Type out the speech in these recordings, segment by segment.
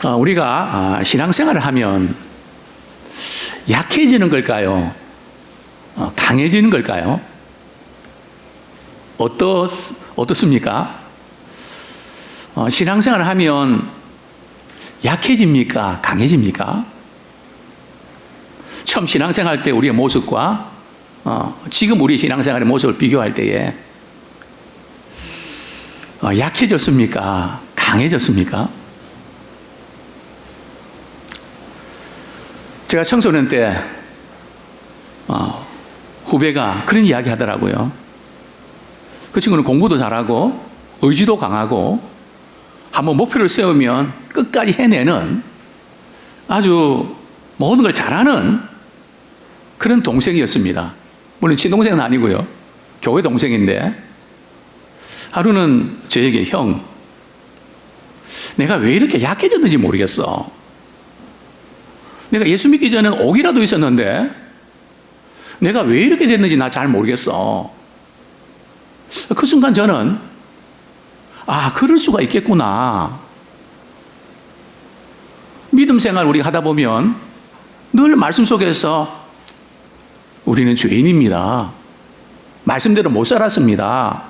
우리가 신앙생활을 하면 약해지는 걸까요? 강해지는 걸까요? 어떻습니까? 신앙생활을 하면 약해집니까? 강해집니까? 처음 신앙생활 때 우리의 모습과 지금 우리 신앙생활의 모습을 비교할 때에 약해졌습니까? 강해졌습니까? 제가 청소년 때 후배가 그런 이야기 하더라고요. 그 친구는 공부도 잘하고 의지도 강하고 한번 목표를 세우면 끝까지 해내는 아주 모든 걸 잘하는 그런 동생이었습니다. 물론 친동생은 아니고요. 교회 동생인데 하루는 저에게 형, 내가 왜 이렇게 약해졌는지 모르겠어. 내가 예수 믿기 전에는 옥이라도 있었는데 내가 왜 이렇게 됐는지 나 잘 모르겠어. 그 순간 저는 그럴 수가 있겠구나. 믿음 생활 우리 하다 보면 늘 말씀 속에서 우리는 죄인입니다. 말씀대로 못 살았습니다.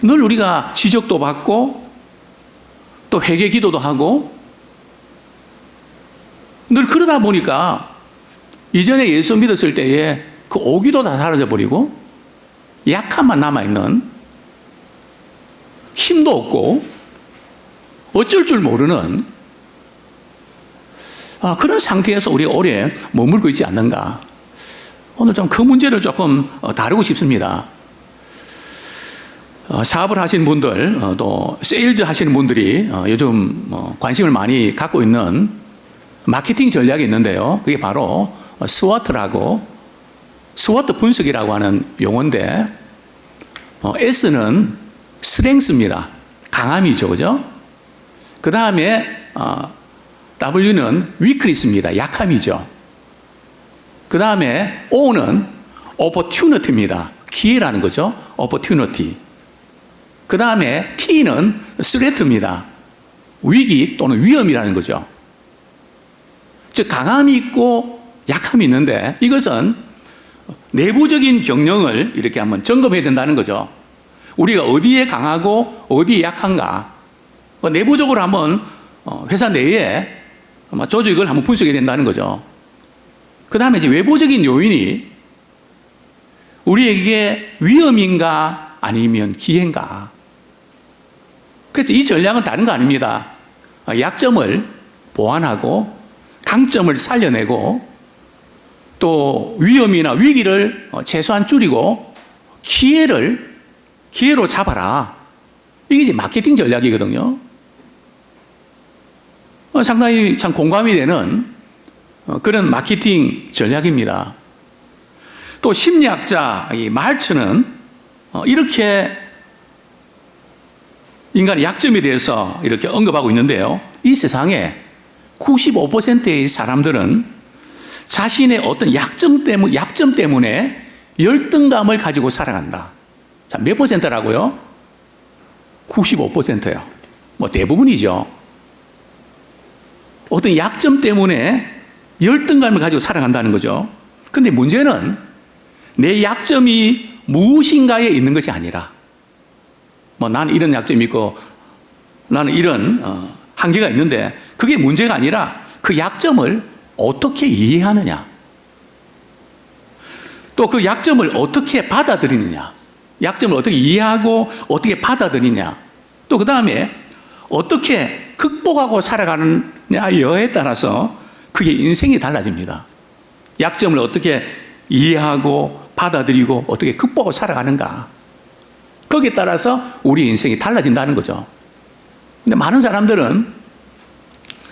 늘 우리가 지적도 받고 또 회개 기도도 하고 늘 그러다 보니까 이전에 예수 믿었을 때에 그 오기도 다 사라져 버리고 약함만 남아있는, 힘도 없고 어쩔 줄 모르는 그런 상태에서 우리가 오래 머물고 있지 않는가. 오늘 좀 그 문제를 조금 다루고 싶습니다. 사업을 하시는 분들, 또 세일즈 하시는 분들이 요즘 관심을 많이 갖고 있는 마케팅 전략이 있는데요. 그게 바로 스와트라고, 스와트 분석이라고 하는 용어인데, S는 스트렝스입니다. 강함이죠, 그죠? 그 다음에 W는 위크니스입니다. 약함이죠. 그 다음에 O는 opportunity입니다. 기회라는 거죠. opportunity. 그 다음에 T는 threat입니다. 위기 또는 위험이라는 거죠. 즉 강함이 있고 약함이 있는데 이것은 내부적인 경영을 이렇게 한번 점검해야 된다는 거죠. 우리가 어디에 강하고 어디에 약한가 내부적으로 한번 회사 내에 조직을 한번 분석해야 된다는 거죠. 그 다음에 이제 외부적인 요인이 우리에게 위험인가 아니면 기회인가. 그래서 이 전략은 다른 거 아닙니다. 약점을 보완하고 강점을 살려내고 또 위험이나 위기를 최소한 줄이고 기회로 잡아라. 이게 이제 마케팅 전략이거든요. 상당히 참 공감이 되는 그런 마케팅 전략입니다. 또 심리학자 이 말츠는 이렇게 인간의 약점에 대해서 이렇게 언급하고 있는데요. 이 세상에 95%의 사람들은 자신의 어떤 약점 때문에 열등감을 가지고 살아간다. 자, 몇 퍼센트라고요? 95%예요. 대부분이죠. 어떤 약점 때문에 열등감을 가지고 살아간다는 거죠. 근데 문제는 내 약점이 무엇인가에 있는 것이 아니라 나는 이런 약점이 있고 나는 이런 한계가 있는데 그게 문제가 아니라 그 약점을 어떻게 이해하느냐, 또 그 약점을 어떻게 받아들이느냐, 약점을 어떻게 이해하고 어떻게 받아들이냐, 또 그 다음에 어떻게 극복하고 살아가느냐에 따라서 그게 인생이 달라집니다. 약점을 어떻게 이해하고 받아들이고 어떻게 극복하고 살아가는가, 거기에 따라서 우리 인생이 달라진다는 거죠. 근데 많은 사람들은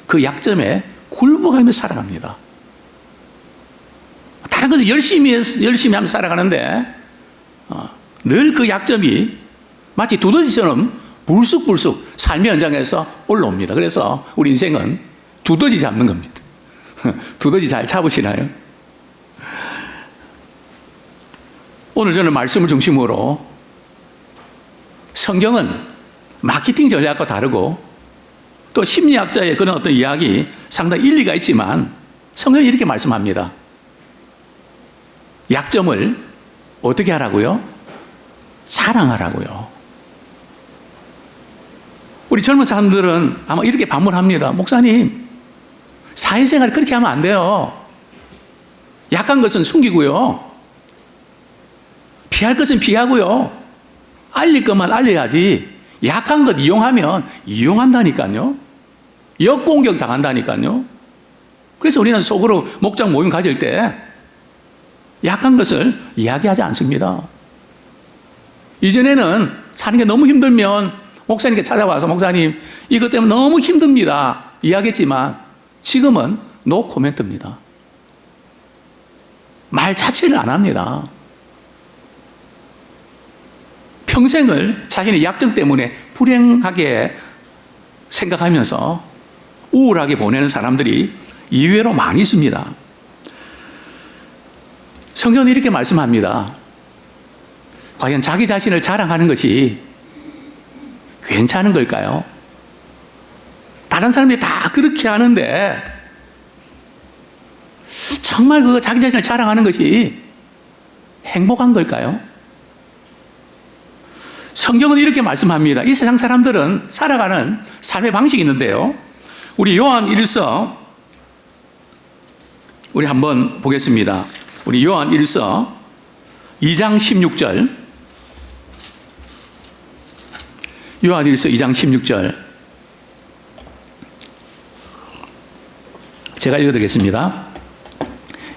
그 약점에 굴복하며 살아갑니다. 다른 것을 열심히 하면서 살아가는데 늘 그 약점이 마치 두더지처럼 불쑥불쑥 삶의 현장에서 올라옵니다. 그래서 우리 인생은 두더지 잡는 겁니다. 두더지 잘 잡으시나요? 오늘 저는 말씀을 중심으로 성경은 마케팅 전략과 다르고 또 심리학자의 그런 어떤 이야기 상당히 일리가 있지만 성경이 이렇게 말씀합니다. 약점을 어떻게 하라고요? 사랑하라고요. 우리 젊은 사람들은 아마 이렇게 반문합니다. 목사님, 사회생활 그렇게 하면 안 돼요. 약한 것은 숨기고요. 피할 것은 피하고요. 알릴 것만 알려야지. 약한 것 이용하면 이용한다니까요. 역공격 당한다니까요. 그래서 우리는 속으로 목장 모임 가질 때 약한 것을 이야기하지 않습니다. 이전에는 사는 게 너무 힘들면 목사님께 찾아와서 목사님 이것 때문에 너무 힘듭니다 이야기했지만 지금은 노 코멘트입니다. 말 자체를 안 합니다. 평생을 자신의 약점 때문에 불행하게 생각하면서 우울하게 보내는 사람들이 의외로 많이 있습니다. 성경은 이렇게 말씀합니다. 과연 자기 자신을 자랑하는 것이 괜찮은 걸까요? 다른 사람들이 다 그렇게 하는데 정말 그 자기 자신을 자랑하는 것이 행복한 걸까요? 성경은 이렇게 말씀합니다. 이 세상 사람들은 살아가는 삶의 방식이 있는데요. 우리 요한 1서 우리 한번 보겠습니다. 우리 요한 1서 2장 16절 요한 1서 2장 16절 제가 읽어드리겠습니다.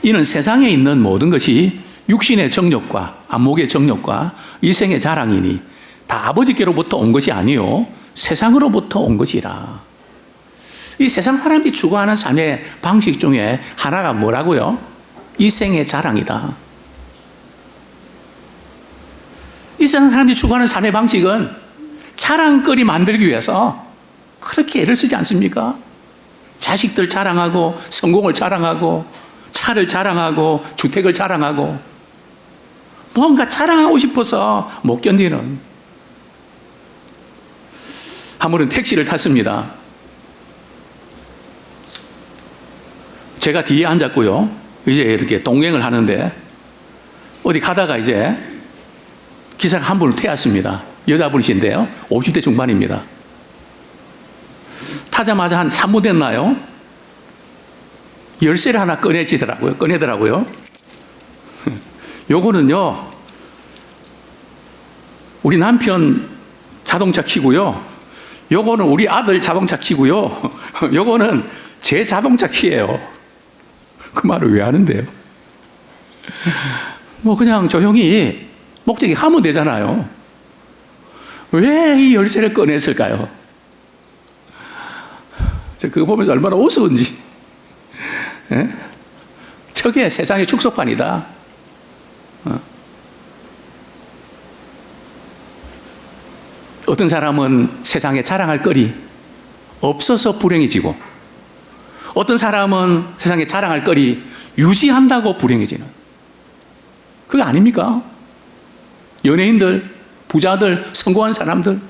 이는 세상에 있는 모든 것이 육신의 정욕과 안목의 정욕과 이생의 자랑이니 다 아버지께로부터 온 것이 아니요 세상으로부터 온 것이라. 이 세상 사람들이 추구하는 삶의 방식 중에 하나가 뭐라고요? 이생의 자랑이다. 이 세상 사람들이 추구하는 삶의 방식은 자랑거리 만들기 위해서 그렇게 애를 쓰지 않습니까? 자식들 자랑하고 성공을 자랑하고 차를 자랑하고 주택을 자랑하고 뭔가 자랑하고 싶어서 못 견디는. 한 번은 택시를 탔습니다. 제가 뒤에 앉았고요. 이제 이렇게 동행을 하는데 어디 가다가 이제 기사가 한 분을 태웠습니다. 여자분이신데요. 50대 중반입니다. 타자마자 한 3분 됐나요? 열쇠를 하나 꺼내더라고요. 요거는요, 우리 남편 자동차 키고요. 요거는 우리 아들 자동차 키고요. 요거는 제 자동차 키예요. 그 말을 왜 하는데요? 뭐 그냥 조용히 목적이 하면 되잖아요. 왜 이 열쇠를 꺼냈을까요? 제가 그거 보면서 얼마나 우스운지. 예? 저게 세상의 축소판이다. 어떤 사람은 세상에 자랑할 거리 없어서 불행해지고 어떤 사람은 세상에 자랑할 거리 유지한다고 불행해지는 그거 아닙니까? 연예인들, 부자들, 성공한 사람들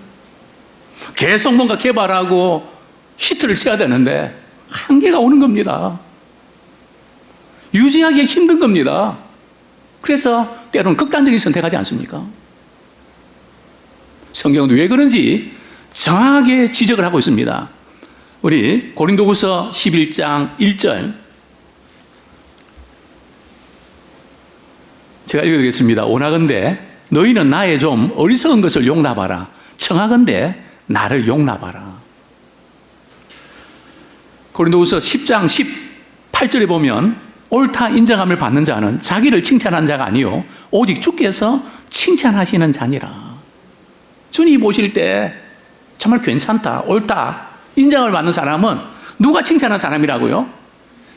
계속 뭔가 개발하고 히트를 쳐야 되는데 한계가 오는 겁니다. 유지하기 힘든 겁니다. 그래서 때로는 극단적인 선택하지 않습니까? 성경은 왜 그런지 정확하게 지적을 하고 있습니다. 우리 고린도후서 11장 1절 제가 읽어드리겠습니다. 원하건대 너희는 나의 좀 어리석은 것을 용납하라. 청하건대 나를 용납하라. 고린도후서 10장 18절에 보면 옳다 인정함을 받는 자는 자기를 칭찬한 자가 아니요 오직 주께서 칭찬하시는 자니라. 주님이 보실 때 정말 괜찮다, 옳다 인정을 받는 사람은 누가 칭찬한 사람이라고요?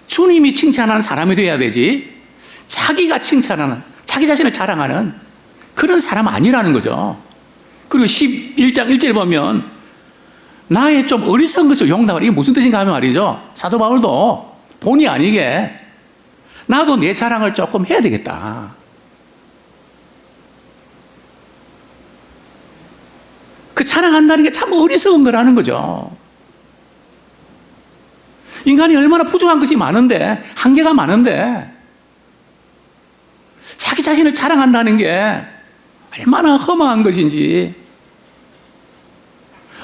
주님이 칭찬하는 사람이 돼야 되지 자기가 칭찬하는, 자기 자신을 자랑하는 그런 사람 아니라는 거죠. 그리고 11장 1절에 보면 나의 좀 어리석은 것을 용납하라. 이게 무슨 뜻인가 하면 말이죠. 사도 바울도 본의 아니게 나도 내 자랑을 조금 해야 되겠다. 그 자랑한다는 게 참 어리석은 거라는 거죠. 인간이 얼마나 부족한 것이 많은데, 한계가 많은데, 자기 자신을 자랑한다는 게 얼마나 허망한 것인지,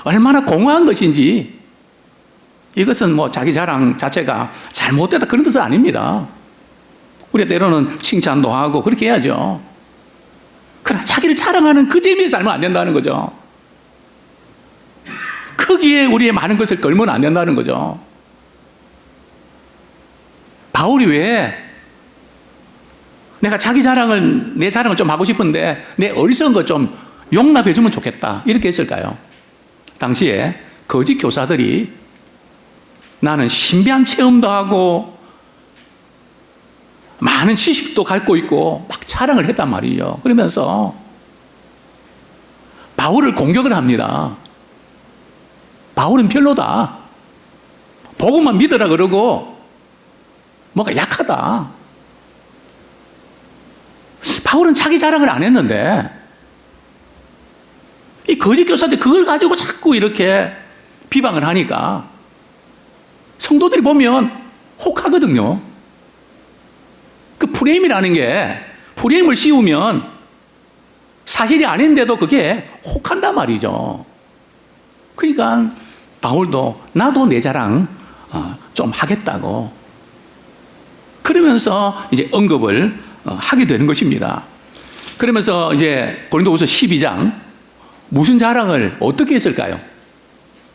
얼마나 공허한 것인지, 이것은 뭐 자기 자랑 자체가 잘못되다 그런 뜻은 아닙니다. 우리가 때로는 칭찬도 하고 그렇게 해야죠. 그러나 자기를 자랑하는 그 재미에 살면 안 된다는 거죠. 거기에 우리의 많은 것을 걸면 안 된다는 거죠. 바울이 왜 내가 내 자랑을 좀 하고 싶은데 내 어리석은 것 좀 용납해 주면 좋겠다 이렇게 했을까요? 당시에 거짓 교사들이 나는 신비한 체험도 하고 많은 지식도 갖고 있고 막 자랑을 했단 말이죠. 그러면서 바울을 공격을 합니다. 바울은 별로다. 복음만 믿으라 그러고 뭔가 약하다. 바울은 자기 자랑을 안 했는데 이 거짓 교사들 그걸 가지고 자꾸 이렇게 비방을 하니까 성도들이 보면 혹하거든요. 그 프레임이라는 게 프레임을 씌우면 사실이 아닌데도 그게 혹한단 말이죠. 그러니까 바울도 나도 내 자랑 좀 하겠다고 그러면서 이제 언급을 하게 되는 것입니다. 그러면서 이제 고린도후서 12장 무슨 자랑을 어떻게 했을까요?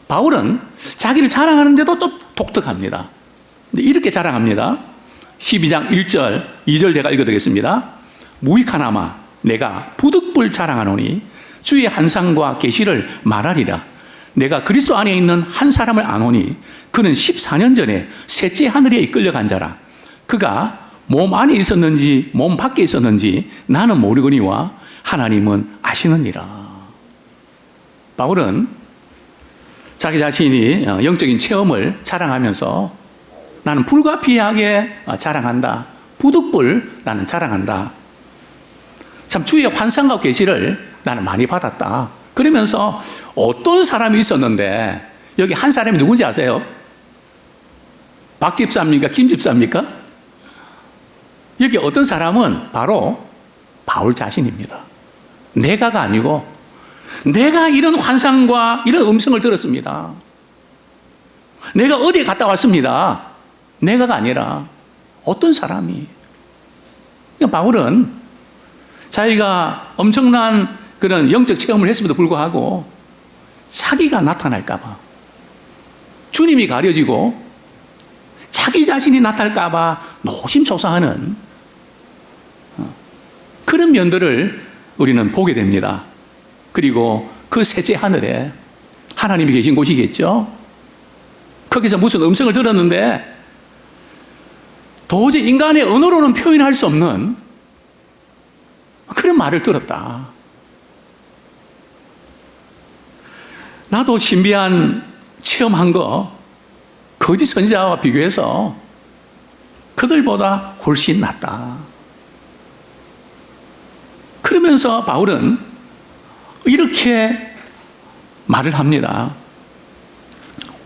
바울은 자기를 자랑하는데도 또 독특합니다. 이렇게 자랑합니다. 12장 1절, 2절 제가 읽어드리겠습니다. 무익하나마 내가 부득불 자랑하노니 주의 한상과 계시를 말하리라. 내가 그리스도 안에 있는 한 사람을 아노니 그는 14년 전에 셋째 하늘에 이끌려간 자라. 그가 몸 안에 있었는지 몸 밖에 있었는지 나는 모르거니와 하나님은 아시느니라. 바울은 자기 자신이 영적인 체험을 자랑하면서 나는 불가피하게 자랑한다. 부득불 나는 자랑한다. 참 주의 환상과 계시를 나는 많이 받았다. 그러면서 어떤 사람이 있었는데 여기 한 사람이 누군지 아세요? 박 집사입니까? 김 집사입니까? 여기 어떤 사람은 바로 바울 자신입니다. 내가가 아니고 내가 이런 환상과 이런 음성을 들었습니다. 내가 어디에 갔다 왔습니다. 내가가 아니라 어떤 사람이. 그러니까 바울은 자기가 엄청난 그런 영적 체험을 했음에도 불구하고 자기가 나타날까봐 주님이 가려지고 자기 자신이 나타날까봐 노심초사하는 그런 면들을 우리는 보게 됩니다. 그리고 그 셋째 하늘에 하나님이 계신 곳이겠죠. 거기서 무슨 음성을 들었는데 도저히 인간의 언어로는 표현할 수 없는 그런 말을 들었다. 나도 신비한 체험한 거 거짓 선지자와 비교해서 그들보다 훨씬 낫다. 그러면서 바울은 이렇게 말을 합니다.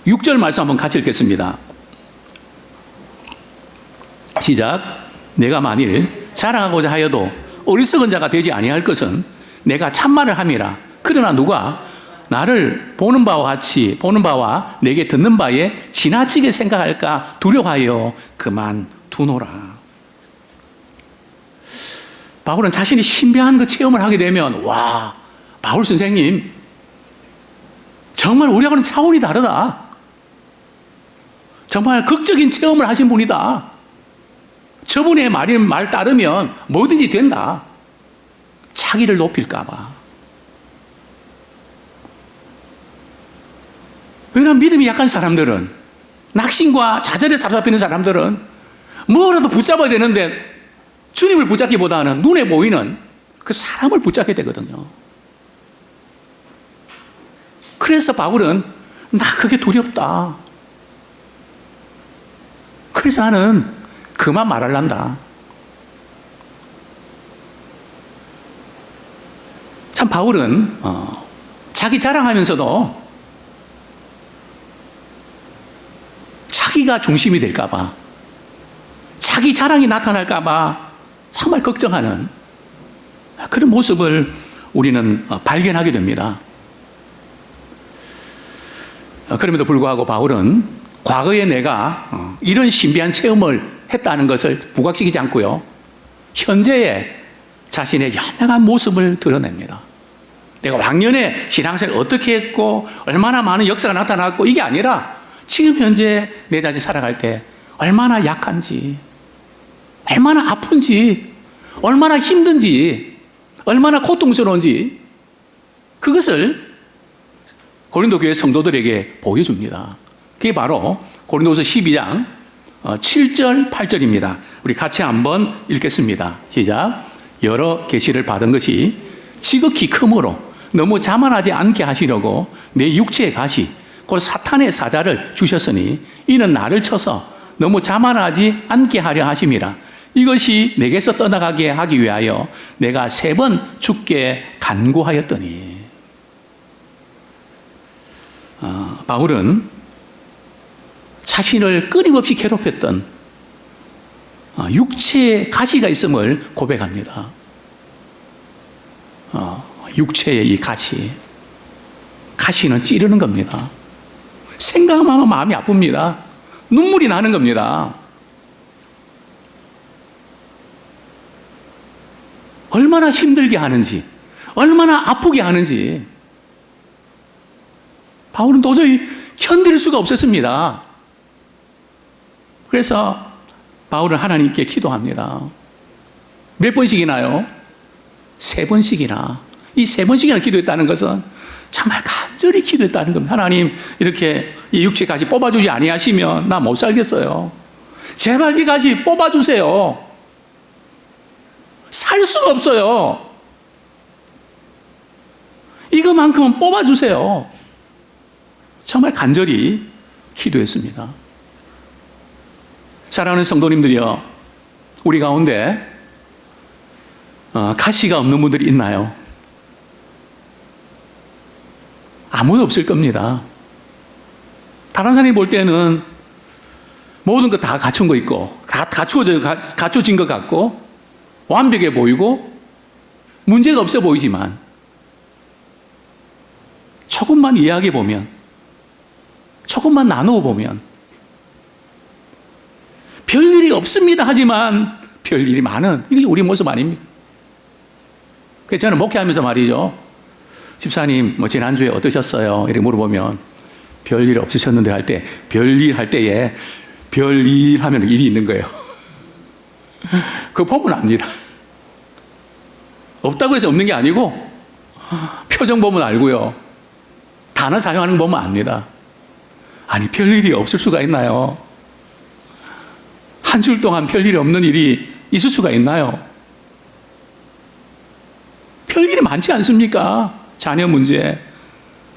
6절 말씀 한번 같이 읽겠습니다. 시작. 내가 만일 자랑하고자 하여도 어리석은 자가 되지 아니할 것은 내가 참말을 함이라. 그러나 누가 나를 보는 바와 내게 듣는 바에 지나치게 생각할까 두려워하여 그만 두노라. 바울은 자신이 신비한 그 체험을 하게 되면 와, 바울 선생님 정말 우리하고는 차원이 다르다. 정말 극적인 체험을 하신 분이다. 저분의 말 따르면 뭐든지 된다. 자기를 높일까 봐. 왜냐하면 믿음이 약한 사람들은, 낙심과 좌절에 사로잡히는 사람들은 뭐라도 붙잡아야 되는데 주님을 붙잡기보다는 눈에 보이는 그 사람을 붙잡게 되거든요. 그래서 바울은 나 그게 두렵다. 그래서 나는 그만 말할란다. 참 바울은 자기 자랑하면서도 자기가 중심이 될까봐, 자기 자랑이 나타날까봐 정말 걱정하는 그런 모습을 우리는 발견하게 됩니다. 그럼에도 불구하고 바울은 과거에 내가 이런 신비한 체험을 했다는 것을 부각시키지 않고요, 현재의 자신의 현명한 모습을 드러냅니다. 내가 왕년에 신앙생활을 어떻게 했고 얼마나 많은 역사가 나타났고 이게 아니라 지금 현재 내 자신 살아갈 때 얼마나 약한지, 얼마나 아픈지, 얼마나 힘든지, 얼마나 고통스러운지 그것을 고린도 교회 성도들에게 보여줍니다. 그게 바로 고린도서 12장 7절, 8절입니다. 우리 같이 한번 읽겠습니다. 시작. 여러 계시를 받은 것이 지극히 크므로 너무 자만하지 않게 하시려고 내 육체의 가시 곧 사탄의 사자를 주셨으니 이는 나를 쳐서 너무 자만하지 않게 하려 하심이라. 이것이 내게서 떠나가게 하기 위하여 내가 3번 죽게 간구하였더니. 바울은 자신을 끊임없이 괴롭혔던 육체에 가시가 있음을 고백합니다. 육체의 이 가시는 찌르는 겁니다. 생각만 하면 마음이 아픕니다. 눈물이 나는 겁니다. 얼마나 힘들게 하는지, 얼마나 아프게 하는지 바울은 도저히 견딜 수가 없었습니다. 그래서 바울은 하나님께 기도합니다. 몇 번씩이나요? 3번씩이나. 이 3번씩이나 기도했다는 것은 정말 간절히 기도했다는 겁니다. 하나님, 이렇게 이 육체 가시 뽑아주지 아니하시면 나 못 살겠어요. 제발 이 가시 뽑아주세요. 살 수가 없어요. 이거만큼은 뽑아주세요. 정말 간절히 기도했습니다. 사랑하는 성도님들이요, 우리 가운데 가시가 없는 분들이 있나요? 아무도 없을 겁니다. 다른 사람이 볼 때는 모든 거 다 갖춘 거 있고, 다 갖춰진 것 같고, 완벽해 보이고, 문제가 없어 보이지만, 조금만 이야기해 보면, 조금만 나누어 보면, 별일이 없습니다 하지만, 별일이 많은, 이게 우리 모습 아닙니까? 그래서 저는 목회하면서 말이죠. 집사님, 지난주에 어떠셨어요? 이렇게 물어보면, 별일 없으셨는데 할 때, 별일 할 때에, 별일 하면 일이 있는 거예요. 그거 보면 압니다. 없다고 해서 없는 게 아니고, 표정 보면 알고요. 단어 사용하는 거 보면 압니다. 아니, 별일이 없을 수가 있나요? 한 줄 동안 별일이 없는 일이 있을 수가 있나요? 별일이 많지 않습니까? 자녀 문제,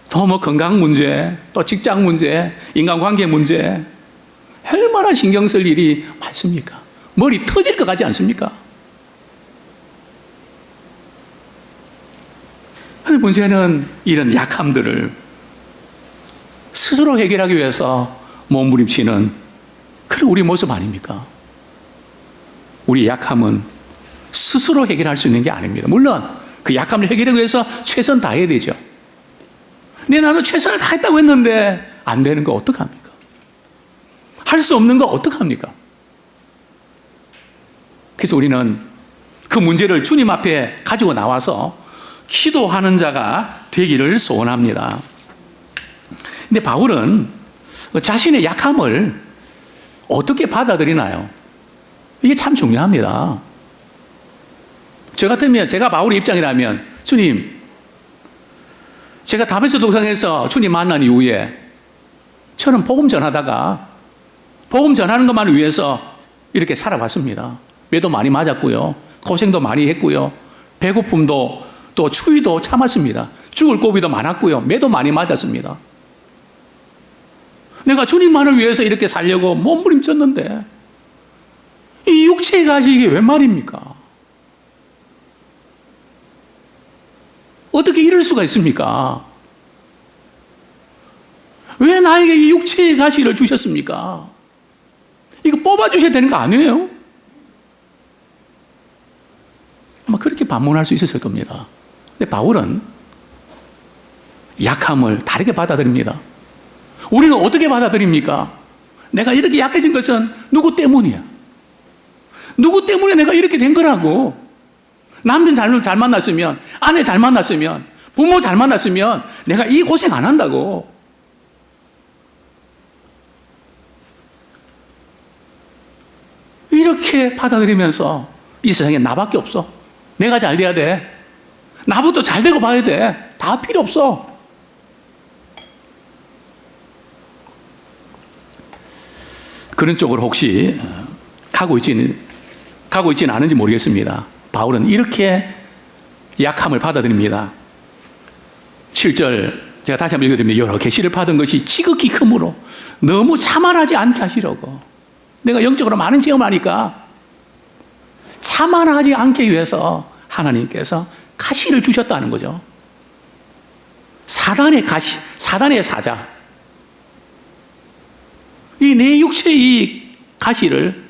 또 건강 문제, 또 직장 문제, 인간관계 문제, 얼마나 신경 쓸 일이 많습니까? 머리 터질 것 같지 않습니까? 그런데 문제는 이런 약함들을 스스로 해결하기 위해서 몸부림치는 그런 우리 모습 아닙니까? 우리 약함은 스스로 해결할 수 있는 게 아닙니다. 물론 그 약함을 해결하기 위해서 최선 다해야 되죠. 근데 나는 최선을 다했다고 했는데 안 되는 거 어떡합니까? 할 수 없는 거 어떡합니까? 그래서 우리는 그 문제를 주님 앞에 가지고 나와서 기도하는 자가 되기를 소원합니다. 근데 바울은 자신의 약함을 어떻게 받아들이나요? 이게 참 중요합니다. 저 같으면, 제가 바울의 입장이라면, 주님, 제가 다메섹 동상에서 주님 만난 이후에 저는 복음 전하다가 복음 전하는 것만을 위해서 이렇게 살아왔습니다. 매도 많이 맞았고요. 고생도 많이 했고요. 배고픔도 또 추위도 참았습니다. 죽을 고비도 많았고요. 매도 많이 맞았습니다. 내가 주님만을 위해서 이렇게 살려고 몸부림쳤는데 이 육체의 가시 이게 웬 말입니까? 어떻게 이럴 수가 있습니까? 왜 나에게 이 육체의 가시를 주셨습니까? 이거 뽑아주셔야 되는 거 아니에요? 아마 그렇게 반문할 수 있었을 겁니다. 근데 바울은 약함을 다르게 받아들입니다. 우리는 어떻게 받아들입니까? 내가 이렇게 약해진 것은 누구 때문이야? 누구 때문에 내가 이렇게 된 거라고? 남편 잘 만났으면, 아내 잘 만났으면, 부모 잘 만났으면 내가 이 고생 안 한다고. 이렇게 받아들이면서 이 세상에 나밖에 없어. 내가 잘 돼야 돼. 나부터 잘 되고 봐야 돼. 다 필요 없어. 그런 쪽으로 혹시 가고 있지는 않은지 모르겠습니다. 바울은 이렇게 약함을 받아들입니다. 7절 제가 다시 한번 읽어드립니다. 여러 계시를 받은 것이 지극히 크므로 너무 자만하지 않게 하시려고. 내가 영적으로 많은 체험을 하니까 자만하지 않게 위해서 하나님께서 가시를 주셨다는 거죠. 사단의 가시, 사단의 사자. 이 내 육체의 이 가시를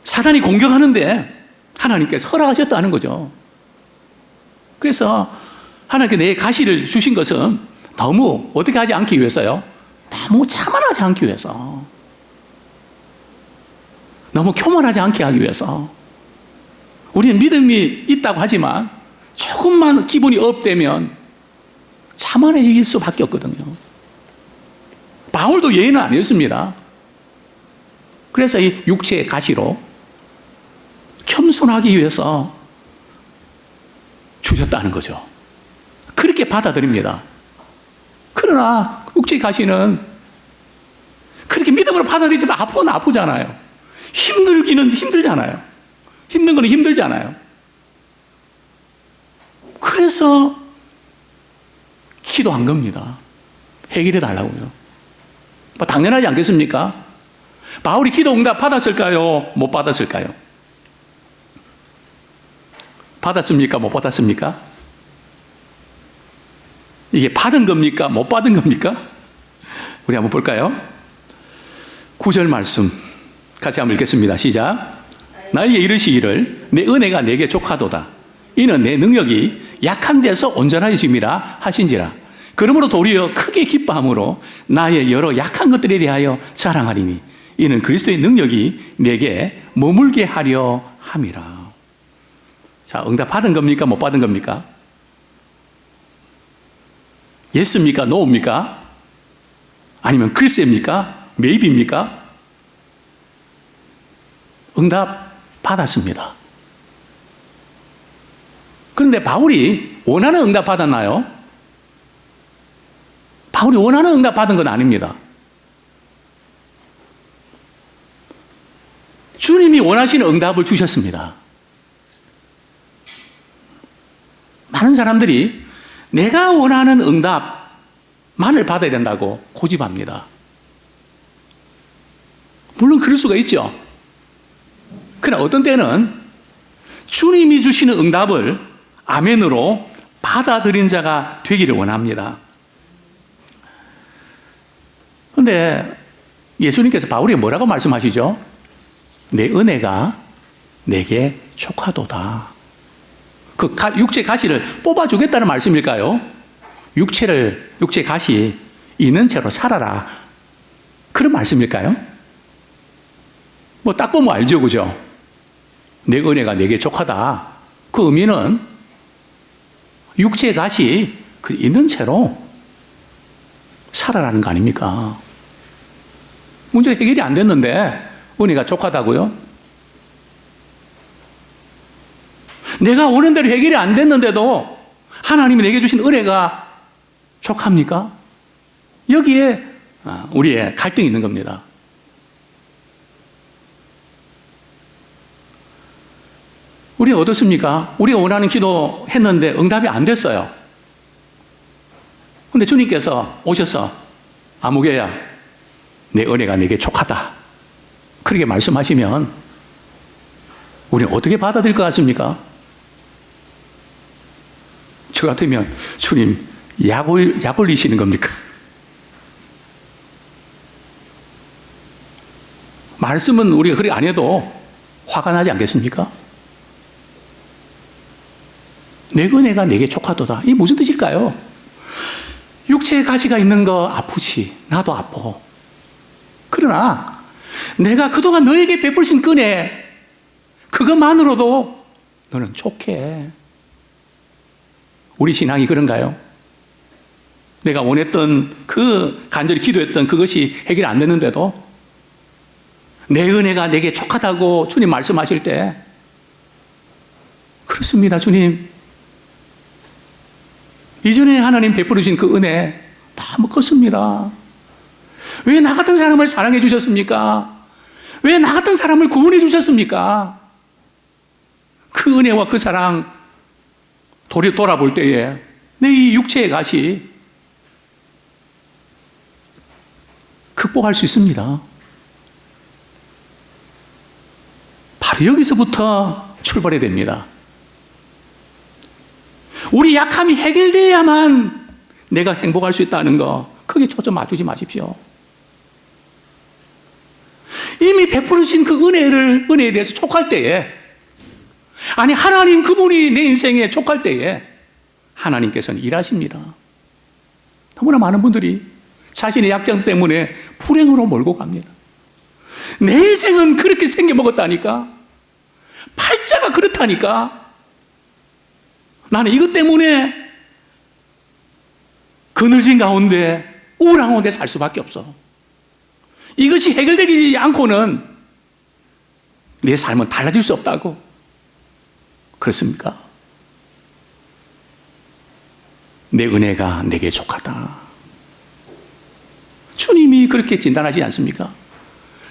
사단이 공격하는데 하나님께서 허락하셨다는 거죠. 그래서 하나님께 내 가시를 주신 것은 너무 어떻게 하지 않기 위해서요? 너무 자만하지 않기 위해서. 너무 교만하지 않게 하기 위해서. 우리는 믿음이 있다고 하지만 조금만 기분이 업되면 자만해질 수밖에 없거든요. 바울도 예의는 아니었습니다. 그래서 이 육체의 가시로 겸손하기 위해서 주셨다는 거죠. 그렇게 받아들입니다. 그러나 육체의 가시는 그렇게 믿음으로 받아들이지만 아프긴 아프잖아요. 힘들기는 힘들잖아요. 힘든 거는 힘들잖아요. 그래서 기도한 겁니다. 해결해 달라고요. 뭐 당연하지 않겠습니까? 바울이 기도 응답 받았을까요? 못 받았을까요? 받았습니까? 못 받았습니까? 이게 받은 겁니까? 못 받은 겁니까? 우리 한번 볼까요? 9절 말씀 같이 한번 읽겠습니다. 시작. 나에게 이르시기를 내 은혜가 내게 족하도다. 이는 내 능력이 약한 데서 온전하여짐이라 하신지라. 그러므로 도리어 크게 기뻐함으로 나의 여러 약한 것들에 대하여 자랑하리니 이는 그리스도의 능력이 내게 머물게 하려 함이라. 자, 응답 받은 겁니까? 못 받은 겁니까? 예스입니까? 노입니까? 아니면 글쎄입니까? 메이비입니까? 응답 받았습니다. 그런데 바울이 원하는 응답 받았나요? 바울이 원하는 응답 받은 건 아닙니다. 주님이 원하시는 응답을 주셨습니다. 많은 사람들이 내가 원하는 응답만을 받아야 된다고 고집합니다. 물론 그럴 수가 있죠. 그러나 어떤 때는 주님이 주시는 응답을 아멘으로 받아들인 자가 되기를 원합니다. 그런데 예수님께서 바울에게 뭐라고 말씀하시죠? 내 은혜가 내게 족하도다. 그 육체 가시를 뽑아주겠다는 말씀일까요? 육체 가시 있는 채로 살아라. 그런 말씀일까요? 뭐 딱 보면 알죠, 그죠? 내 은혜가 내게 족하다. 그 의미는 육체 가시 있는 채로 살아라는 거 아닙니까? 문제 해결이 안 됐는데 은혜가 족하다고요? 내가 원하는 대로 해결이 안 됐는데도 하나님이 내게 주신 은혜가 족합니까? 여기에 우리의 갈등이 있는 겁니다. 우리가 어떻습니까? 우리가 원하는 기도 했는데 응답이 안 됐어요. 근데 주님께서 오셔서 아무개야 내 은혜가 내게 족하다. 그렇게 말씀하시면 우리는 어떻게 받아들일 것 같습니까? 저 같으면 주님 약 올리시는 겁니까? 말씀은 우리가 그리 안 해도 화가 나지 않겠습니까? 내 은혜가 내게 족하도다. 이게 무슨 뜻일까요? 육체의 가시가 있는 거 아프지. 나도 아파. 그러나 내가 그동안 너에게 베풀신 그 은혜, 그것만으로도 너는 족해. 우리 신앙이 그런가요? 내가 원했던 간절히 기도했던 그것이 해결 안 됐는데도 내 은혜가 내게 족하다고 주님 말씀하실 때, 그렇습니다, 주님. 이전에 하나님 베풀어 주신 그 은혜 너무 컸습니다. 왜 나 같은 사람을 사랑해 주셨습니까? 왜 나 같은 사람을 구원해 주셨습니까? 그 은혜와 그 사랑 돌아볼 때에 내 이 육체의 가시 극복할 수 있습니다. 바로 여기서부터 출발해야 됩니다. 우리 약함이 해결돼야만 내가 행복할 수 있다는 거, 크게 초점 맞추지 마십시오. 이미 베푸르신 그 은혜에 대해서 촉할 때에, 아니 하나님 그분이 내 인생에 촉할 때에 하나님께서는 일하십니다. 너무나 많은 분들이 자신의 약점 때문에 불행으로 몰고 갑니다. 내 인생은 그렇게 생겨먹었다니까, 팔자가 그렇다니까, 나는 이것 때문에 그늘진 가운데 우울한 가운데 살 수밖에 없어. 이것이 해결되지 않고는 내 삶은 달라질 수 없다고. 그렇습니까? 내 은혜가 내게 족하다. 주님이 그렇게 진단하지 않습니까?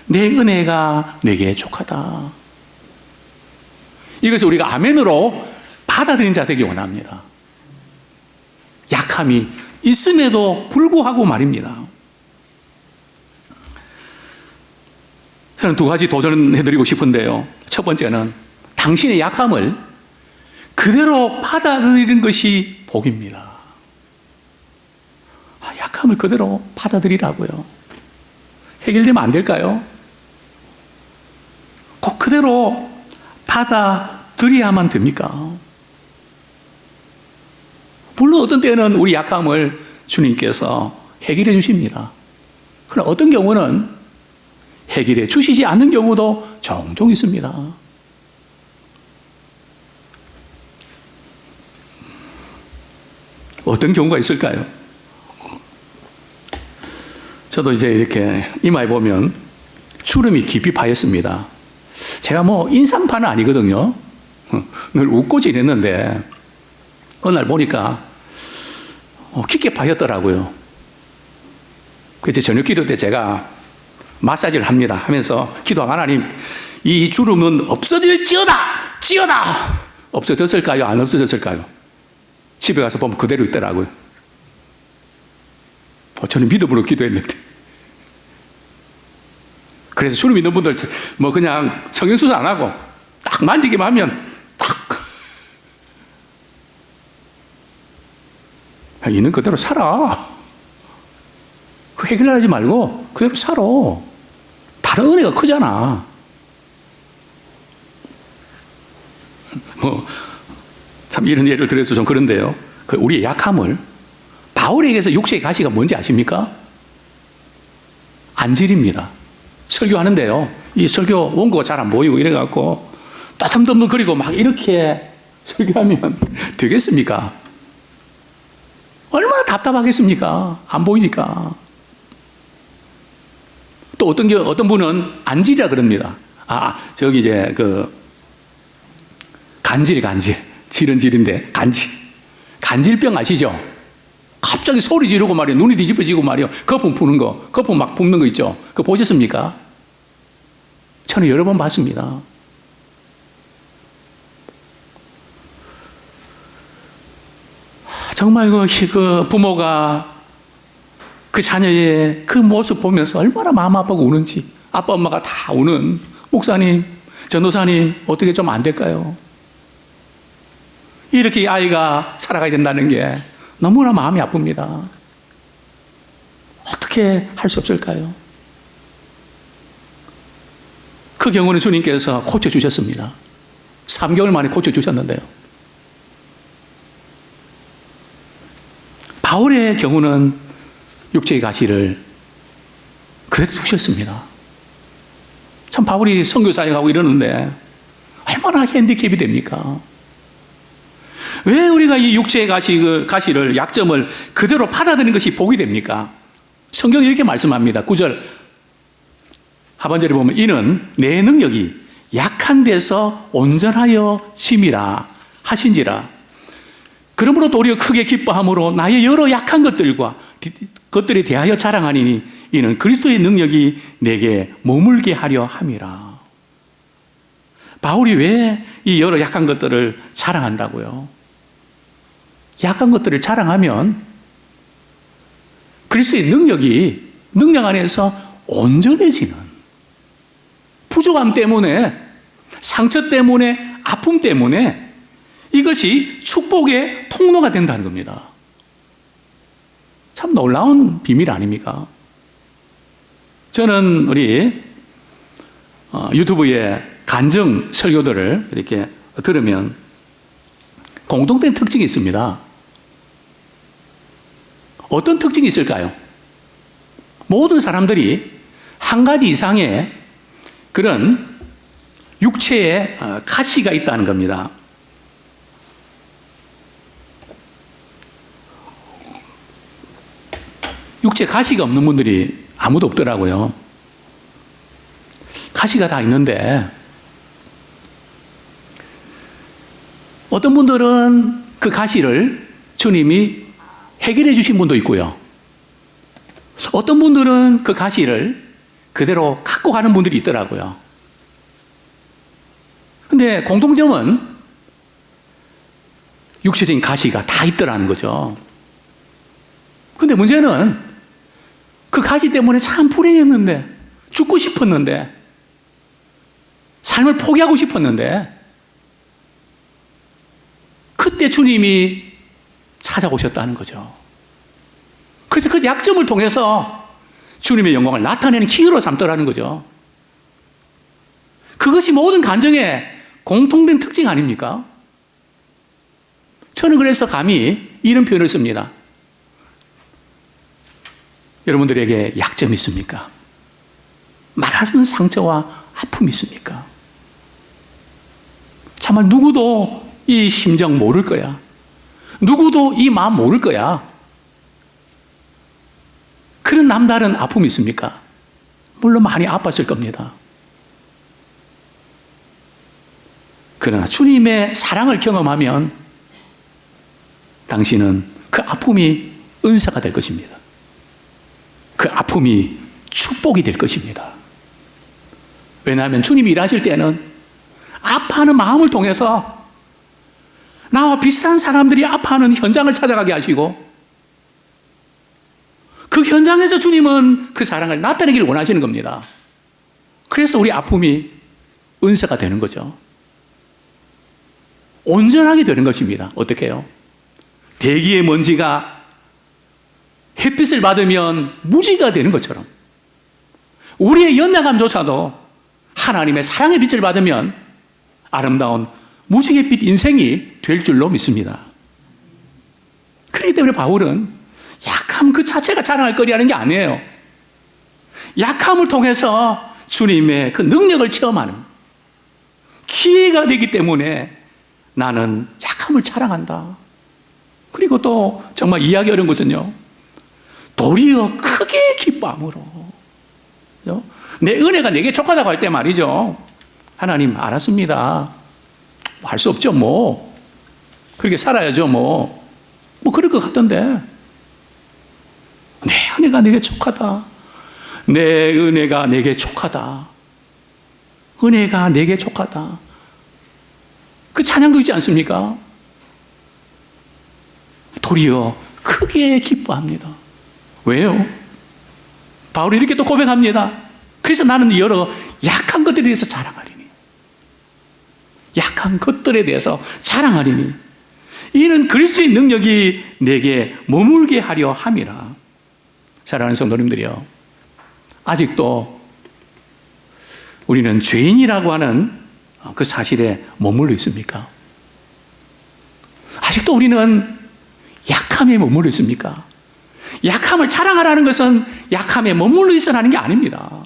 내 은혜가 내게 족하다. 이것을 우리가 아멘으로 받아들인 자 되기 원합니다. 약함이 있음에도 불구하고 말입니다. 저는 두 가지 도전해드리고 싶은데요. 첫 번째는 당신의 약함을 그대로 받아들이는 것이 복입니다. 약함을 그대로 받아들이라고요. 해결되면 안 될까요? 꼭 그대로 받아들여야만 됩니까? 물론 어떤 때는 우리 약함을 주님께서 해결해 주십니다. 그러나 어떤 경우는 해결해 주시지 않는 경우도 종종 있습니다. 어떤 경우가 있을까요? 저도 이제 이렇게 이마에 보면 주름이 깊이 파였습니다. 제가 뭐 인상파는 아니거든요. 늘 웃고 지냈는데 어느 날 보니까 깊게 파였더라고요. 그래서 저녁 기도 때 제가 마사지를 합니다. 하면서 기도하고, 하나님, 이 주름은 없어질지어다! 찌어다! 없어졌을까요? 안 없어졌을까요? 집에 가서 보면 그대로 있더라고요. 저는 믿음으로 기도했는데. 그래서 주름 있는 분들 뭐 그냥 성형수술 안 하고 딱 만지기만 하면 딱 있는 그대로 살아. 그 해결하지 말고 그대로 살아. 다른 은혜가 크잖아. 참 이런 예를 들어서 좀 그런데요. 우리의 약함을, 바울에게서 육체의 가시가 뭔지 아십니까? 안질입니다. 설교하는데요. 이 설교 원고가 잘 안 보이고 이래갖고 따듬듬거리고 막 이렇게 설교하면 되겠습니까? 얼마나 답답하겠습니까? 안 보이니까. 또 어떤 분은 안질이라 그럽니다. 저기 이제 간질. 질은 질인데 간질병 아시죠? 갑자기 소리 지르고 말이에요. 눈이 뒤집어지고 말이에요. 거품 푸는 거, 거품 막 붓는 거 있죠? 그거 보셨습니까? 저는 여러 번 봤습니다. 정말 그 부모가 그 자녀의 그 모습 보면서 얼마나 마음 아프고 우는지, 아빠 엄마가 다 우는, 목사님, 전도사님 어떻게 좀 안 될까요? 이렇게 아이가 살아가야 된다는 게 너무나 마음이 아픕니다. 어떻게 할 수 없을까요? 그 경우는 주님께서 고쳐주셨습니다. 3개월 만에 고쳐주셨는데요. 바울의 경우는 육체의 가시를 그대로 두셨습니다. 참 바울이 선교사역하고 이러는데 얼마나 핸디캡이 됩니까? 왜 우리가 이 육체의 가시를, 약점을 그대로 받아들이는 것이 복이 됩니까? 성경이 이렇게 말씀합니다. 9절 하반절에 보면 이는 내 능력이 약한 데서 온전하여 짐이라 하신지라. 그러므로 도리어 크게 기뻐함으로 나의 여러 약한 것들에 대하여 자랑하니니 이는 그리스도의 능력이 내게 머물게 하려 함이라. 바울이 왜 이 여러 약한 것들을 자랑한다고요? 약한 것들을 자랑하면 그리스도의 능력 안에서 온전해지는, 부족함 때문에, 상처 때문에, 아픔 때문에 이것이 축복의 통로가 된다는 겁니다. 참 놀라운 비밀 아닙니까? 저는 우리 유튜브에 간증 설교들을 이렇게 들으면 공통된 특징이 있습니다. 어떤 특징이 있을까요? 모든 사람들이 한 가지 이상의 그런 육체의 가시가 있다는 겁니다. 육체 가시가 없는 분들이 아무도 없더라고요. 가시가 다 있는데 어떤 분들은 그 가시를 주님이 해결해 주신 분도 있고요. 어떤 분들은 그 가시를 그대로 갖고 가는 분들이 있더라고요. 근데 공통점은 육체적인 가시가 다 있더라는 거죠. 근데 문제는 그 가시 때문에 참 불행했는데, 죽고 싶었는데, 삶을 포기하고 싶었는데, 그때 주님이 찾아오셨다는 거죠. 그래서 그 약점을 통해서 주님의 영광을 나타내는 기회로 삼더라는 거죠. 그것이 모든 간증의 공통된 특징 아닙니까? 저는 그래서 감히 이런 표현을 씁니다. 여러분들에게 약점이 있습니까? 말하는 상처와 아픔이 있습니까? 정말 누구도 이 심정 모를 거야. 누구도 이 마음 모를 거야. 그런 남다른 아픔이 있습니까? 물론 많이 아팠을 겁니다. 그러나 주님의 사랑을 경험하면 당신은 그 아픔이 은사가 될 것입니다. 그 아픔이 축복이 될 것입니다. 왜냐하면 주님이 일하실 때는 아파하는 마음을 통해서 나와 비슷한 사람들이 아파하는 현장을 찾아가게 하시고 그 현장에서 주님은 그 사랑을 나타내기를 원하시는 겁니다. 그래서 우리 아픔이 은사가 되는 거죠. 온전하게 되는 것입니다. 어떻게 해요? 대기의 먼지가 햇빛을 받으면 무지가 되는 것처럼 우리의 연약함조차도 하나님의 사랑의 빛을 받으면 아름다운 무지갯빛 인생이 될 줄로 믿습니다. 그렇기 때문에 바울은 약함 그 자체가 자랑할 거리라는 게 아니에요. 약함을 통해서 주님의 그 능력을 체험하는 기회가 되기 때문에 나는 약함을 자랑한다. 그리고 또 정말 이해하기 어려운 것은요, 도리어 크게 기뻐함으로 내 은혜가 내게 족하다고 할 때 말이죠, 하나님 알았습니다. 할 수 없죠. 뭐 그렇게 살아야죠. 뭐 그럴 것 같던데 내 은혜가 내게 족하다. 내 은혜가 내게 족하다. 은혜가 내게 족하다. 그 찬양도 있지 않습니까? 도리어 크게 기뻐합니다. 왜요? 바울이 이렇게 또 고백합니다. 그래서 나는 여러 약한 것들에 대해서 자랑하리니. 약한 것들에 대해서 자랑하리니. 이는 그리스도의 능력이 내게 머물게 하려 함이라. 사랑하는 성도님들이요, 아직도 우리는 죄인이라고 하는 그 사실에 머물러 있습니까? 아직도 우리는 약함에 머물러 있습니까? 약함을 자랑하라는 것은 약함에 머물러 있으라는 게 아닙니다.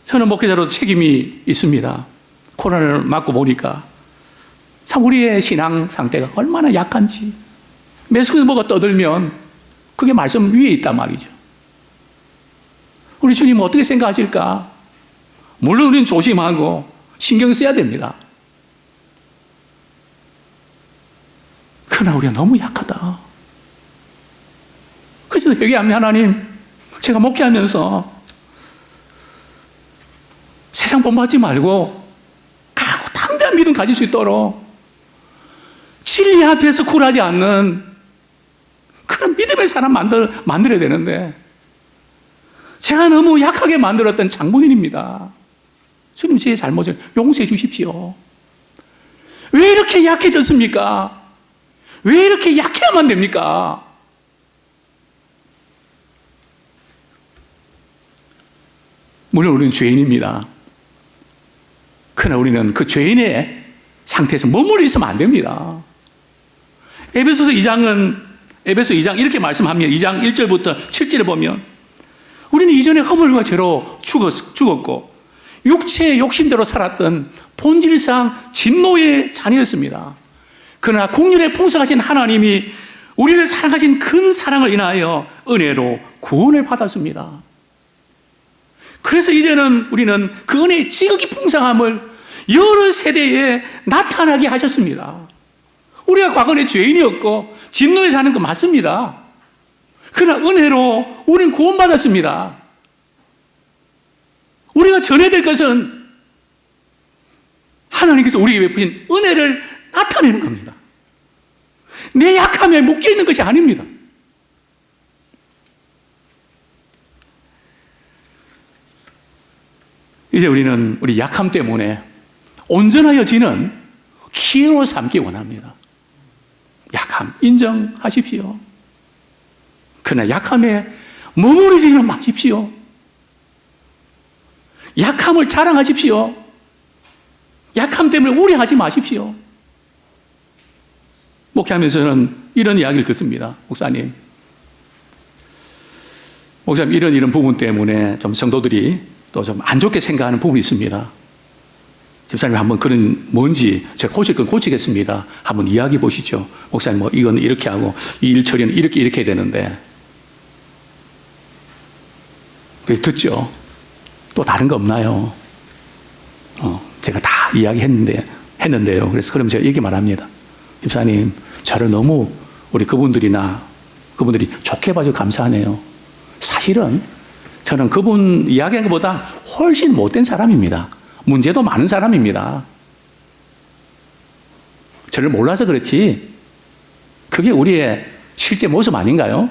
저는 목회자로도 책임이 있습니다. 코로나를 맞고 보니까 참 우리의 신앙 상태가 얼마나 약한지. 매스컴에서 뭐가 떠들면 그게 말씀 위에 있단 말이죠. 우리 주님은 어떻게 생각하실까? 물론 우리는 조심하고 신경 써야 됩니다. 그러나 우리가 너무 약하다. 그래서 회개합니다. 하나님, 제가 목회하면서 세상 본받지 말고 강하고 담대한 믿음 가질 수 있도록 진리 앞에서 굴하지 않는 그런 믿음의 사람 만들어야 되는데 제가 너무 약하게 만들었던 장본인입니다. 주님, 제 잘못을 용서해 주십시오. 왜 이렇게 약해졌습니까? 왜 이렇게 약해야만 됩니까? 물론 우리는 죄인입니다. 그러나 우리는 그 죄인의 상태에서 머물러 있으면 안 됩니다. 에베소서 2장 이렇게 말씀합니다. 2장 1절부터 7절에 보면 우리는 이전에 허물과 죄로 죽었고 육체의 욕심대로 살았던 본질상 진노의 자녀였습니다. 그러나 국률에 풍성하신 하나님이 우리를 사랑하신 큰 사랑을 인하여 은혜로 구원을 받았습니다. 그래서 이제는 우리는 그 은혜의 지극히 풍성함을 여러 세대에 나타나게 하셨습니다. 우리가 과거에 죄인이었고 진노에 사는 거 맞습니다. 그러나 은혜로 우리는 구원받았습니다. 우리가 전해야 될 것은 하나님께서 우리에게 베푸신 은혜를 나타내는 겁니다. 내 약함에 묶여있는 것이 아닙니다. 이제 우리는 우리 약함 때문에 온전하여지는 기회로 삼기 원합니다. 약함 인정하십시오. 그러나 약함에 머무르지는 마십시오. 약함을 자랑하십시오. 약함 때문에 우려하지 마십시오. 목회하면서는 이런 이야기를 듣습니다. 목사님 이런 부분 때문에 좀 성도들이 또 좀 안 좋게 생각하는 부분이 있습니다. 집사님 한번 그런 뭔지 제가 고칠 건 고치겠습니다. 한번 이야기해 보시죠. 목사님 뭐 이건 이렇게 하고 이 일 처리는 이렇게 해야 되는데 그래서 듣죠. 또 다른 거 없나요? 제가 다 이야기했는데요. 그래서 그럼 제가 이렇게 말합니다. 집사님, 저를 너무 우리 그분들이 좋게 봐줘 감사하네요. 사실은 저는 그분 이야기하는 것보다 훨씬 못된 사람입니다. 문제도 많은 사람입니다. 저를 몰라서 그렇지 그게 우리의 실제 모습 아닌가요?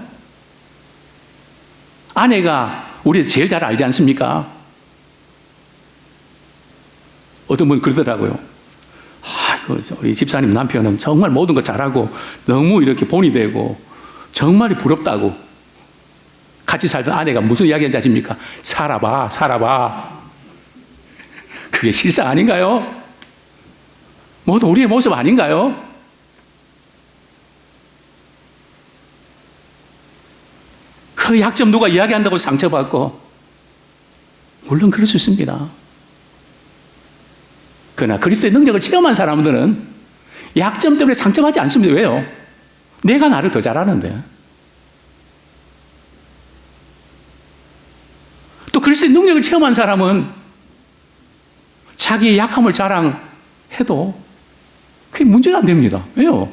아내가 우리 제일 잘 알지 않습니까? 어떤 분 그러더라고요. 우리 집사님 남편은 정말 모든 거 잘하고 너무 이렇게 본이 되고 정말 부럽다고. 같이 살던 아내가 무슨 이야기인지 아십니까? 살아봐. 그게 실상 아닌가요? 모두 우리의 모습 아닌가요? 그 약점 누가 이야기한다고 상처받고 물론 그럴 수 있습니다. 그러나 그리스도의 능력을 체험한 사람들은 약점 때문에 상처받지 않습니다. 왜요? 내가 나를 더 잘하는데. 또 그리스도의 능력을 체험한 사람은 자기의 약함을 자랑해도 그게 문제가 안 됩니다. 왜요?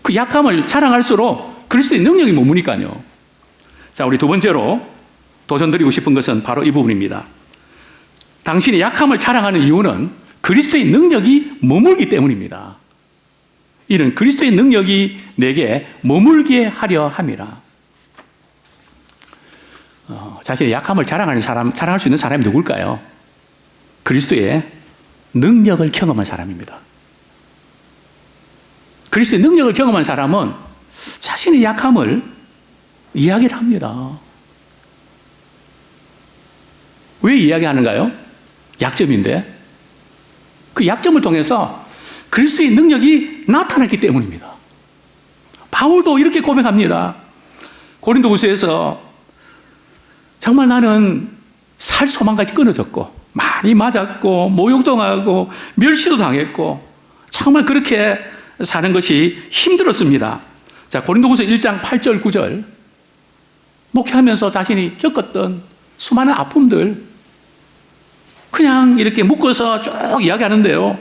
그 약함을 자랑할수록 그리스도의 능력이 머무니까요. 자, 우리 두 번째로 도전드리고 싶은 것은 바로 이 부분입니다. 당신의 약함을 자랑하는 이유는 그리스도의 능력이 머물기 때문입니다. 이는 그리스도의 능력이 내게 머물게 하려 함이라. 자신의 약함을 자랑할 수 있는 사람이 누굴까요? 그리스도의 능력을 경험한 사람입니다. 그리스도의 능력을 경험한 사람은 자신의 약함을 이야기를 합니다. 왜 이야기하는가요? 약점인데. 그 약점을 통해서 그리스도의 능력이 나타났기 때문입니다. 바울도 이렇게 고백합니다. 고린도후서에서 정말 나는 살 소망까지 끊어졌고 많이 맞았고 모욕도 당하고 멸시도 당했고 정말 그렇게 사는 것이 힘들었습니다. 자, 고린도후서 1장 8절 9절 목회하면서 자신이 겪었던 수많은 아픔들 그냥 이렇게 묶어서 쭉 이야기하는데요.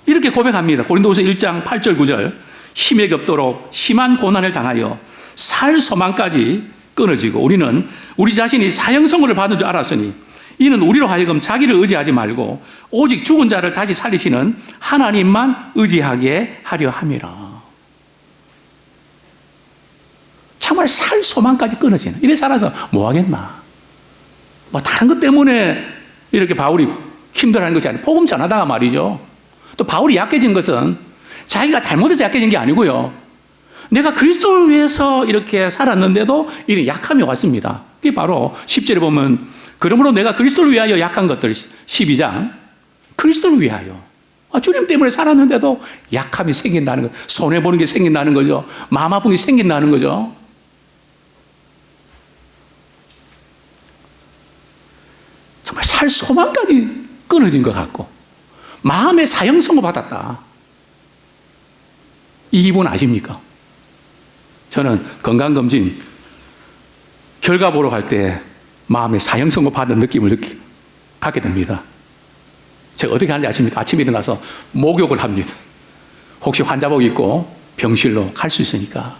이렇게 고백합니다. 고린도후서 1장 8절 9절 힘에 겹도록 심한 고난을 당하여 살 소망까지 끊어지고 우리는 우리 자신이 사형선고를 받은 줄 알았으니 이는 우리로 하여금 자기를 의지하지 말고 오직 죽은 자를 다시 살리시는 하나님만 의지하게 하려 함이라. 정말 살 소망까지 끊어지는 이래 살아서 뭐 하겠나. 뭐 다른 것 때문에 이렇게 바울이 힘들어하는 것이 아니라 복음 전하다가 말이죠. 또 바울이 약해진 것은 자기가 잘못해서 약해진 게 아니고요. 내가 그리스도를 위해서 이렇게 살았는데도 이런 약함이 왔습니다. 그게 바로 10절에 보면 그러므로 내가 그리스도를 위하여 약한 것들 12장 그리스도를 위하여 주님 때문에 살았는데도 약함이 생긴다는 거, 손해보는 게 생긴다는 거죠. 마음 아픈 게 생긴다는 거죠. 정말 살 소망까지 끊어진 것 같고 마음의 사형 선고 받았다. 이 기분 아십니까? 저는 건강검진 결과 보러 갈 때 마음의 사형 선고 받은 느낌을 갖게 됩니다. 제가 어떻게 하는지 아십니까? 아침에 일어나서 목욕을 합니다. 혹시 환자복 입고 병실로 갈 수 있으니까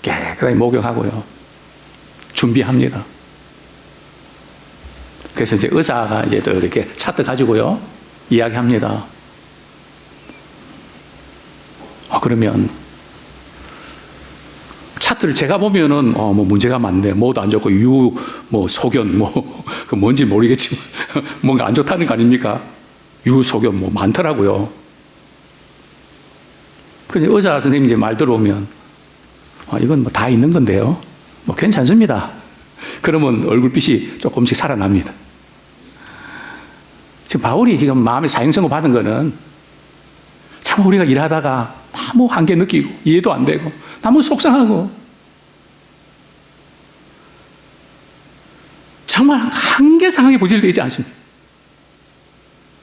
깨끗하게 목욕하고요. 준비합니다. 그래서 이제 의사가 이제 또 이렇게 차트 가지고요. 이야기합니다. 그러면 차트를 제가 보면은 뭐 문제가 많네. 뭐도 안 좋고 소견 그 뭔지 모르겠지만 뭔가 안 좋다는 거 아닙니까? 소견 뭐 많더라고요. 근데 의사 선생님 이제 말 들어오면 이건 뭐 다 있는 건데요. 뭐 괜찮습니다. 그러면 얼굴빛이 조금씩 살아납니다. 지금 바울이 지금 마음의 사형선고 받은 거는 참 우리가 일하다가 너무 한계 느끼고 이해도 안 되고 너무 속상하고 정말 한계 상황에 부질되어 있지 않습니까?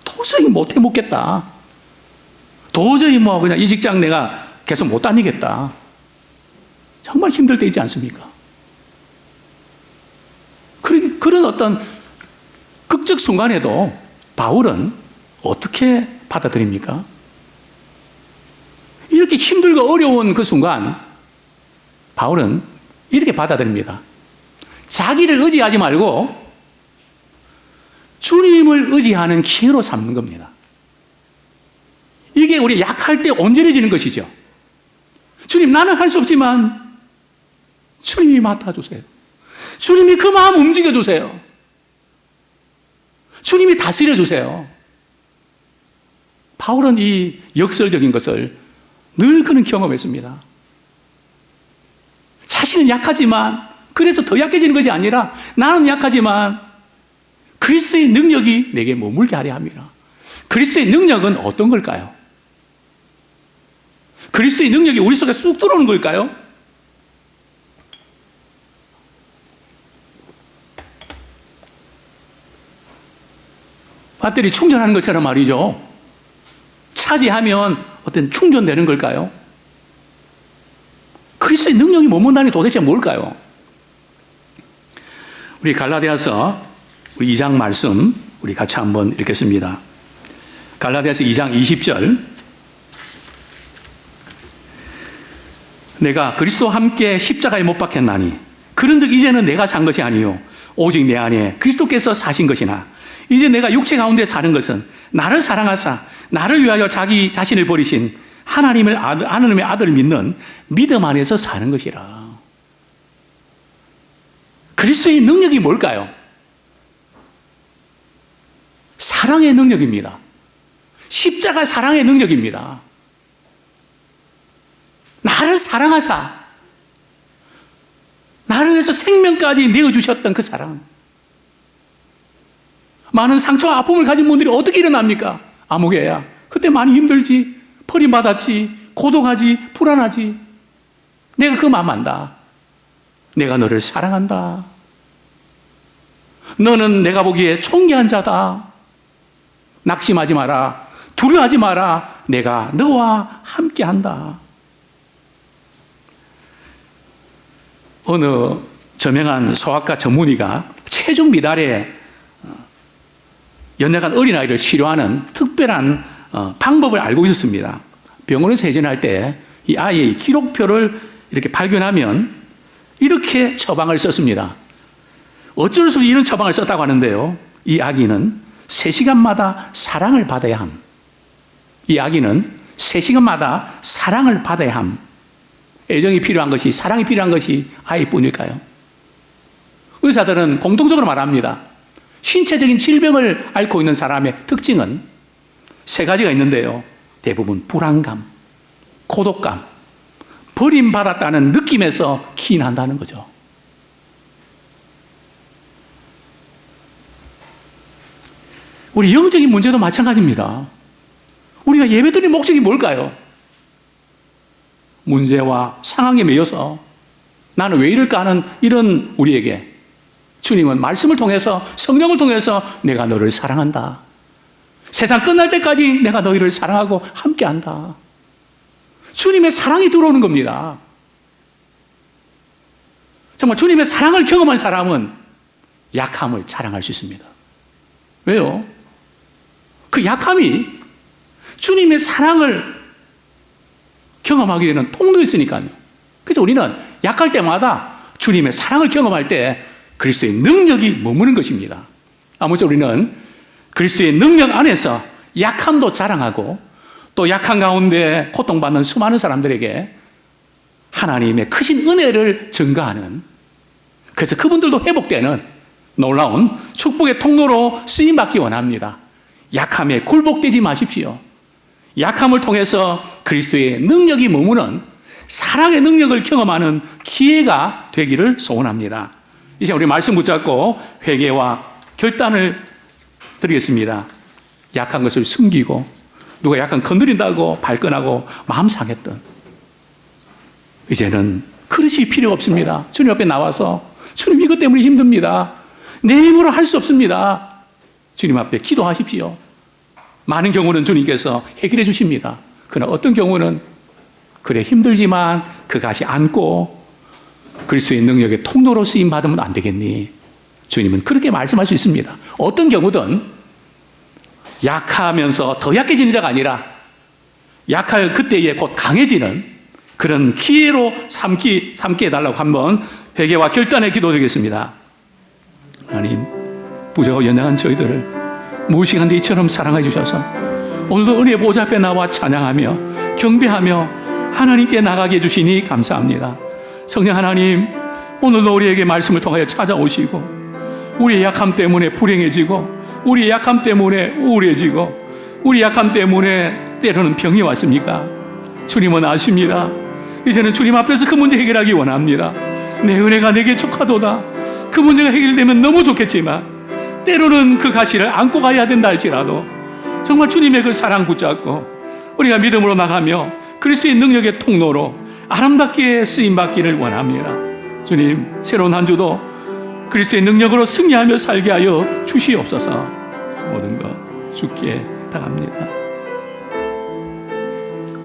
도저히 못 해먹겠다. 도저히 뭐 그냥 이 직장 내가 계속 못 다니겠다. 정말 힘들 때 있지 않습니까? 그런 어떤 극적 순간에도 바울은 어떻게 받아들입니까? 이렇게 힘들고 어려운 그 순간 바울은 이렇게 받아들입니다. 자기를 의지하지 말고 주님을 의지하는 기회로 삼는 겁니다. 이게 우리 약할 때 온전해지는 것이죠. 주님, 나는 할 수 없지만 주님이 맡아주세요. 주님이 그 마음 움직여주세요. 주님이 다스려주세요. 바울은 이 역설적인 것을 늘 그는 경험했습니다. 자신은 약하지만 그래서 더 약해지는 것이 아니라 나는 약하지만 그리스도의 능력이 내게 머물게 하려 합니다. 그리스도의 능력은 어떤 걸까요? 그리스도의 능력이 우리 속에 쑥 들어오는 걸까요? 배터리 충전하는 것처럼 말이죠. 차지하면 어떤 충전되는 걸까요? 그리스도의 능력이 머문다니 도대체 뭘까요? 우리 갈라디아서 2장 말씀 우리 같이 한번 읽겠습니다. 갈라디아서 2장 20절 내가 그리스도와 함께 십자가에 못 박혔나니 그런즉 이제는 내가 산 것이 아니요 오직 내 안에 그리스도께서 사신 것이나 이제 내가 육체 가운데 사는 것은 나를 사랑하사 나를 위하여 자기 자신을 버리신 하나님의 아들을 믿는 믿음 안에서 사는 것이라. 그리스도의 능력이 뭘까요? 사랑의 능력입니다. 십자가 사랑의 능력입니다. 나를 사랑하사 나를 위해서 생명까지 내어주셨던 그 사랑. 많은 상처와 아픔을 가진 분들이 어떻게 일어납니까? 아무개야. 그때 많이 힘들지. 버림받았지. 고독하지. 불안하지. 내가 그 마음 안다. 내가 너를 사랑한다. 너는 내가 보기에 존귀한 자다. 낙심하지 마라. 두려워하지 마라. 내가 너와 함께한다. 어느 저명한 소아과 전문의가 체중 미달에 연약한 어린아이를 치료하는 특별한 방법을 알고 있었습니다. 병원에서 회전할 때 이 아이의 기록표를 이렇게 발견하면 이렇게 처방을 썼습니다. 어쩔 수 없이 이런 처방을 썼다고 하는데요. 이 아기는 3시간마다 사랑을 받아야 함. 이 아기는 3시간마다 사랑을 받아야 함. 애정이 필요한 것이, 사랑이 필요한 것이 아이뿐일까요? 의사들은 공통적으로 말합니다. 신체적인 질병을 앓고 있는 사람의 특징은 3가지가 있는데요. 대부분 불안감, 고독감, 버림받았다는 느낌에서 기인한다는 거죠. 우리 영적인 문제도 마찬가지입니다. 우리가 예배드릴 목적이 뭘까요? 문제와 상황에 매여서 나는 왜 이럴까 하는 이런 우리에게 주님은 말씀을 통해서, 성령을 통해서 내가 너를 사랑한다. 세상 끝날 때까지 내가 너희를 사랑하고 함께한다. 주님의 사랑이 들어오는 겁니다. 정말 주님의 사랑을 경험한 사람은 약함을 자랑할 수 있습니다. 왜요? 그 약함이 주님의 사랑을 경험하게 되는 통로가 있으니까요. 그래서 우리는 약할 때마다 주님의 사랑을 경험할 때 그리스도의 능력이 머무는 것입니다. 아무쪼록 우리는 그리스도의 능력 안에서 약함도 자랑하고 또 약한 가운데 고통받는 수많은 사람들에게 하나님의 크신 은혜를 증가하는, 그래서 그분들도 회복되는 놀라운 축복의 통로로 쓰임받기 원합니다. 약함에 굴복되지 마십시오. 약함을 통해서 그리스도의 능력이 머무는 사랑의 능력을 경험하는 기회가 되기를 소원합니다. 이제 우리 말씀 붙잡고 회개와 결단을 드리겠습니다. 약한 것을 숨기고 누가 약간 건드린다고 발끈하고 마음 상했던, 이제는 그러실 필요 없습니다. 주님 앞에 나와서 주님 이것 때문에 힘듭니다. 내 힘으로 할 수 없습니다. 주님 앞에 기도하십시오. 많은 경우는 주님께서 해결해 주십니다. 그러나 어떤 경우는 그래 힘들지만 그것이 안고 그리스도의 능력의 통로로 쓰임 받으면 안 되겠니? 주님은 그렇게 말씀할 수 있습니다. 어떤 경우든 약하면서 더 약해지는 자가 아니라 약할 그때에 곧 강해지는 그런 기회로 삼게 해달라고 한번 회개와 결단의 기도드리겠습니다. 하나님, 부족하고 연약한 저희들을 무식한 이처럼 사랑해 주셔서 오늘도 은혜 보좌 앞에 나와 찬양하며 경배하며 하나님께 나가게 해주시니 감사합니다. 성령 하나님, 오늘도 우리에게 말씀을 통하여 찾아오시고 우리의 약함 때문에 불행해지고 우리의 약함 때문에 우울해지고 우리 약함 때문에 때로는 병이 왔습니까? 주님은 아십니다. 이제는 주님 앞에서 그 문제 해결하기 원합니다. 내 은혜가 내게 족하도다. 그 문제가 해결되면 너무 좋겠지만 때로는 그 가시를 안고 가야 된다 할지라도 정말 주님의 그 사랑 붙잡고 우리가 믿음으로 나가며 그리스도의 능력의 통로로 아름답게 쓰임받기를 원합니다. 주님, 새로운 한 주도 그리스도의 능력으로 승리하며 살게 하여 주시옵소서. 모든 것 주께 부탁합니다.